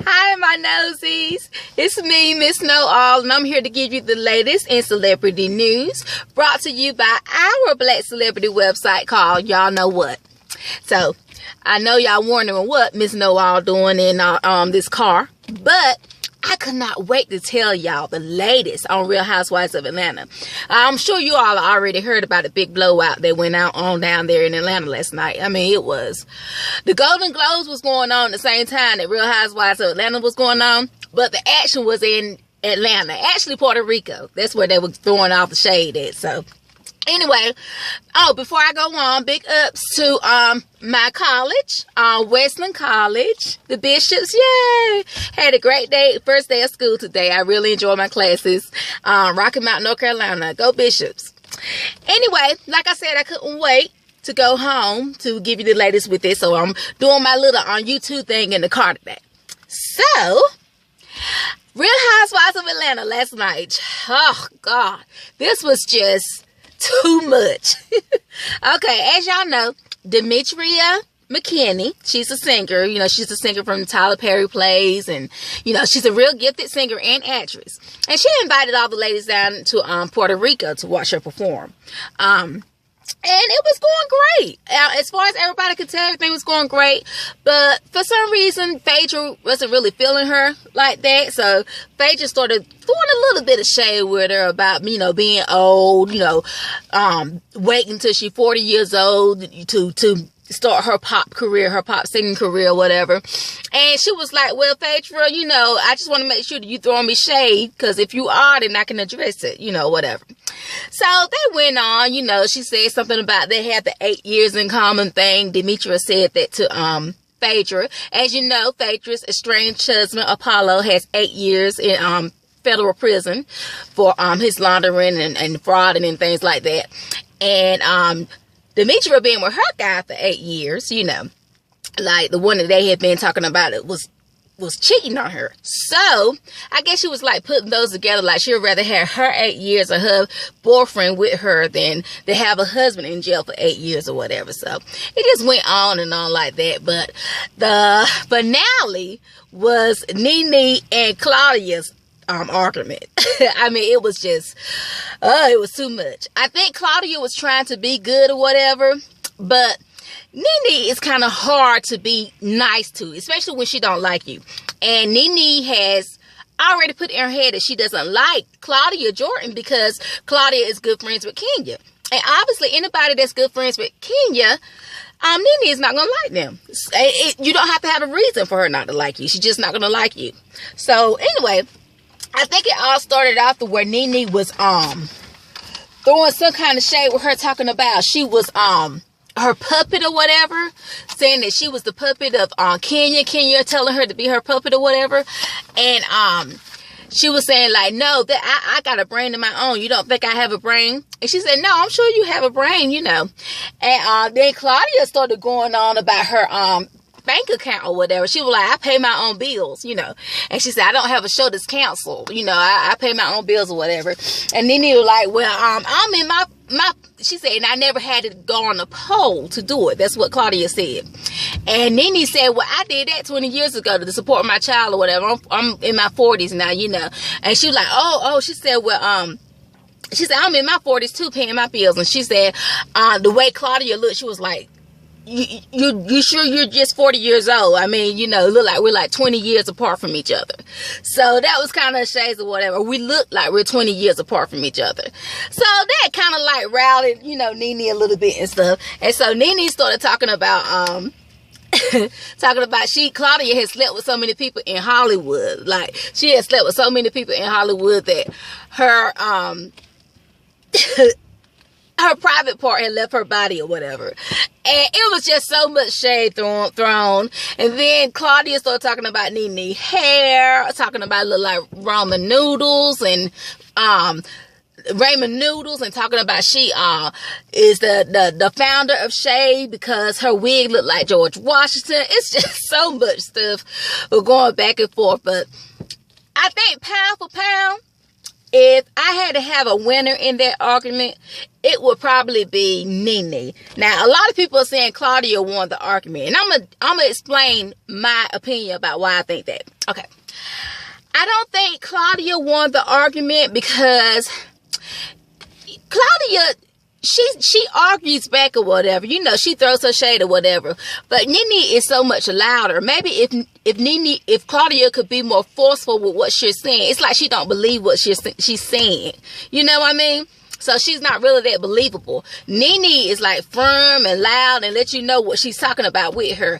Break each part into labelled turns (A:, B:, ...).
A: Hi, my nosies. It's me, Miss Know All, and I'm here to give you the latest in celebrity news brought to you by our Black celebrity website called Y'all Know What. So, I know y'all wondering what Miss Know All doing in this car, but I could not wait to tell y'all the latest on Real Housewives of Atlanta. I'm sure you all already heard about the big blowout that went on down there in Atlanta last night. I mean, it was. The Golden Globes was going on at the same time that Real Housewives of Atlanta was going on, but the action was in Atlanta. Actually, Puerto Rico. That's where they were throwing off the shade at, so. Anyway, before I go on, big ups to my college, Westland College, the Bishops, yay! Had a great day, first day of school today. I really enjoyed my classes. Rocky Mount, North Carolina, go Bishops. Anyway, like I said, I couldn't wait to go home to give you the latest with this, so I'm doing my little YouTube thing in the car today. So, Real Housewives of Atlanta last night. Oh, God, this was just too much. Okay, as y'all know, Demetria McKinney, she's a singer. You know, she's a singer from the Tyler Perry plays, and you know, she's a real gifted singer and actress. And she invited all the ladies down to Puerto Rico to watch her perform. And it was going great. As far as everybody could tell, everything was going great. But for some reason, Phaedra wasn't really feeling her like that. So Phaedra started throwing a little bit of shade with her about, you know, being old, you know, waiting until she's 40 years old to start her pop career, her pop singing career, whatever. And she was like, well, Phaedra, you know, I just want to make sure that you throw me shade, because if you are, then I can address it, you know, whatever. So they went on, you know, she said something about they had the 8 years in common thing. Demetria said that to Phaedra. As you know, Phaedra's estranged husband, Apollo, has 8 years in federal prison for his laundering and fraud and things like that. And Demetria being with her guy for 8 years, you know, like the one that they had been talking about, it was cheating on her. So I guess she was like putting those together, like she would rather have her 8 years of her boyfriend with her than to have a husband in jail for 8 years or whatever. So it just went on and on like that. But the finale was Nene and Claudia's argument. I mean, it was just, it was too much. I think Claudia was trying to be good or whatever, but Nene is kind of hard to be nice to, especially when she don't like you. And Nene has already put in her head that she doesn't like Claudia Jordan because Claudia is good friends with Kenya. And obviously anybody that's good friends with Kenya, Nene is not going to like them. You don't have to have a reason for her not to like you. She's just not going to like you. So anyway, I think it all started off to where Nene was throwing some kind of shade with her, talking about she was her puppet or whatever, saying that she was the puppet of Kenya telling her to be her puppet or whatever. And she was saying like, no, that I got a brain of my own. You don't think I have a brain? And she said, no, I'm sure you have a brain, you know. And then Claudia started going on about her bank account or whatever. She was like, I pay my own bills, you know. And she said, I don't have a show that's canceled, you know. I pay my own bills or whatever. And then he was like, well, I'm in my she said, and I never had to go on a poll to do it. That's what Claudia said. And Nene said, well, I did that 20 years ago to support my child or whatever. I'm in my 40s now, you know. And she was like, oh, she said, well, she said, I'm in my 40s too, paying my bills. And she said, the way Claudia looked, she was like, you sure you're just 40 years old? I mean, you know, look like we're like 20 years apart from each other. So that was kind of shades of whatever. We look like we're 20 years apart from each other. So that kind of like rallied, you know, Nene a little bit and stuff. And so Nene started talking about, Claudia had slept with so many people in Hollywood. Like, she had slept with so many people in Hollywood that her, her private part had left her body or whatever. And it was just so much shade thrown. And then Claudia started talking about Nene hair, talking about it look like ramen noodles and talking about she is the founder of Shade because her wig looked like George Washington. It's just so much stuff going back and forth. But I think pound for pound, if I had to have a winner in that argument, it would probably be Nene. Now, a lot of people are saying Claudia won the argument, and I'm gonna explain my opinion about why I think that. Okay, I don't think Claudia won the argument because Claudia, she argues back or whatever, you know, she throws her shade or whatever. But Nene is so much louder. Maybe if Claudia could be more forceful with what she's saying, it's like she don't believe what she's saying. You know what I mean? So she's not really that believable. Nene is like firm and loud and let you know what she's talking about with her.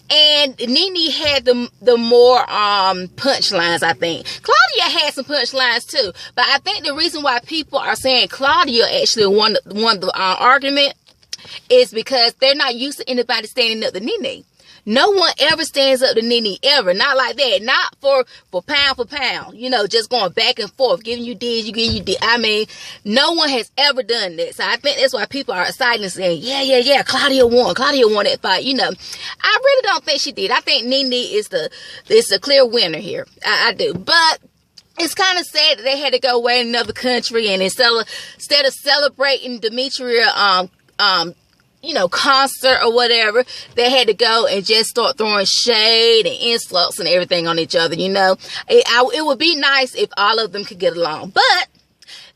A: And Nene had the more punchlines, I think. Claudia had some punchlines too. But I think the reason why people are saying Claudia actually won the argument is because they're not used to anybody standing up to Nene. No one ever stands up to Nene, ever. Not like that. Not for pound. You know, just going back and forth, giving you this, giving you this. I mean, no one has ever done that. So I think that's why people are excited and saying, yeah, Claudia won that fight. You know, I really don't think she did. I think Nene is the clear winner here. I do. But it's kind of sad that they had to go away in another country, and instead of celebrating Demetria, you know, concert or whatever, they had to go and just start throwing shade and insults and everything on each other. You know, it would be nice if all of them could get along, but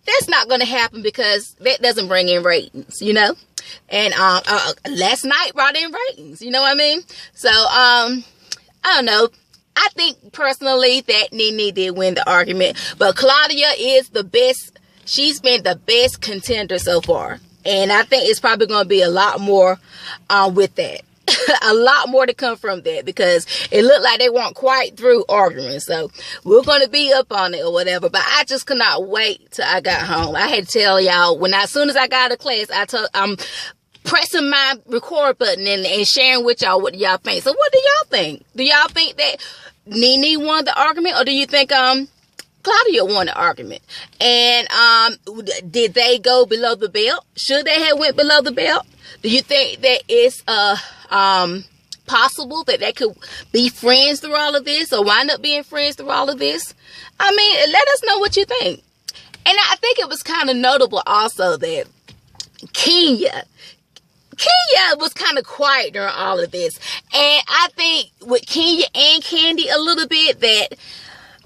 A: that's not going to happen because that doesn't bring in ratings, you know. And last night brought in ratings, you know what I mean? So I don't know. I think personally that Nene did win the argument, but Claudia is the best. She's been the best contender so far. And I think it's probably going to be a lot more with that. A lot more to come from that, because it looked like they weren't quite through arguing. So we're going to be up on it or whatever. But I just could not wait till I got home. I had to tell y'all, as soon as I got out of class, I'm pressing my record button and sharing with y'all what y'all think. So what do y'all think? Do y'all think that Nene won the argument, or do you think Claudia won the argument? And did they go below the belt? Should they have went below the belt? Do you think that it's possible that they could be friends through all of this, or wind up being friends through all of this? I mean, let us know what you think. And I think it was kind of notable also that Kenya was kind of quiet during all of this. And I think with Kenya and Candy a little bit that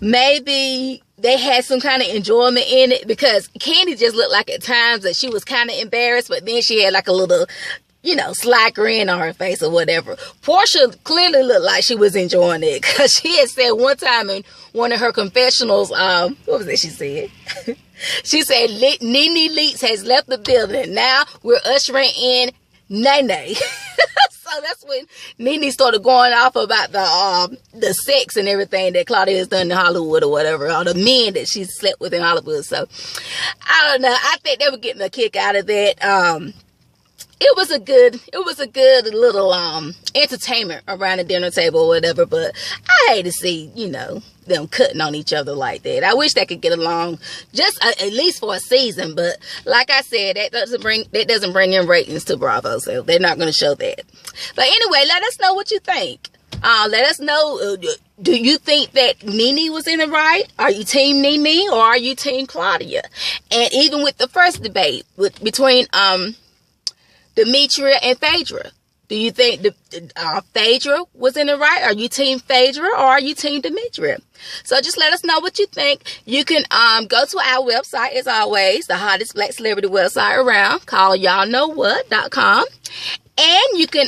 A: maybe they had some kind of enjoyment in it, because Candy just looked like at times that she was kind of embarrassed, but then she had like a little, you know, sly grin on her face or whatever. Portia clearly looked like she was enjoying it, because she had said one time in one of her confessionals, what was it she said? She said, Nene Leaks has left the building. Now we're ushering in Nene. So that's when Nene started going off about the sex and everything that Claudia has done in Hollywood or whatever, all the men that she slept with in Hollywood. So I don't know. I think they were getting a kick out of that. It was a good little entertainment around the dinner table or whatever, but I hate to see, you know, them cutting on each other like that. I wish they could get along just at least for a season, but like I said, that doesn't bring in ratings to Bravo, so they're not going to show that. But anyway, let us know what you think. Let us know, do you think that Nene was in the right? Are you team Nene or are you team Claudia? And even with the first debate between Demetria and Phaedra, do you think Phaedra was in the right? Are you team Phaedra or are you team Demetria? So just let us know what you think. You can go to our website, as always, the hottest black celebrity website around, called y'allknowwhat.com. And you can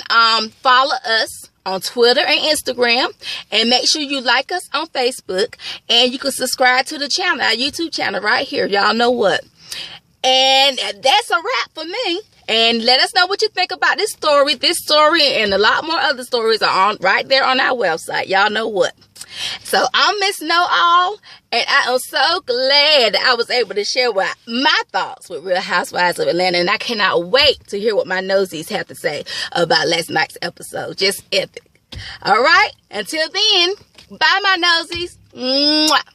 A: follow us on Twitter and Instagram, and make sure you like us on Facebook, and you can subscribe to the channel, our YouTube channel right here, Y'all Know What. And that's a wrap for me. And let us know what you think about this story. This story and a lot more other stories are on right there on our website. Y'all know what. So I'm Miss Know All, and I am so glad that I was able to share my thoughts with Real Housewives of Atlanta. And I cannot wait to hear what my nosies have to say about last night's episode. Just epic. All right. Until then, bye, my nosies. Mwah.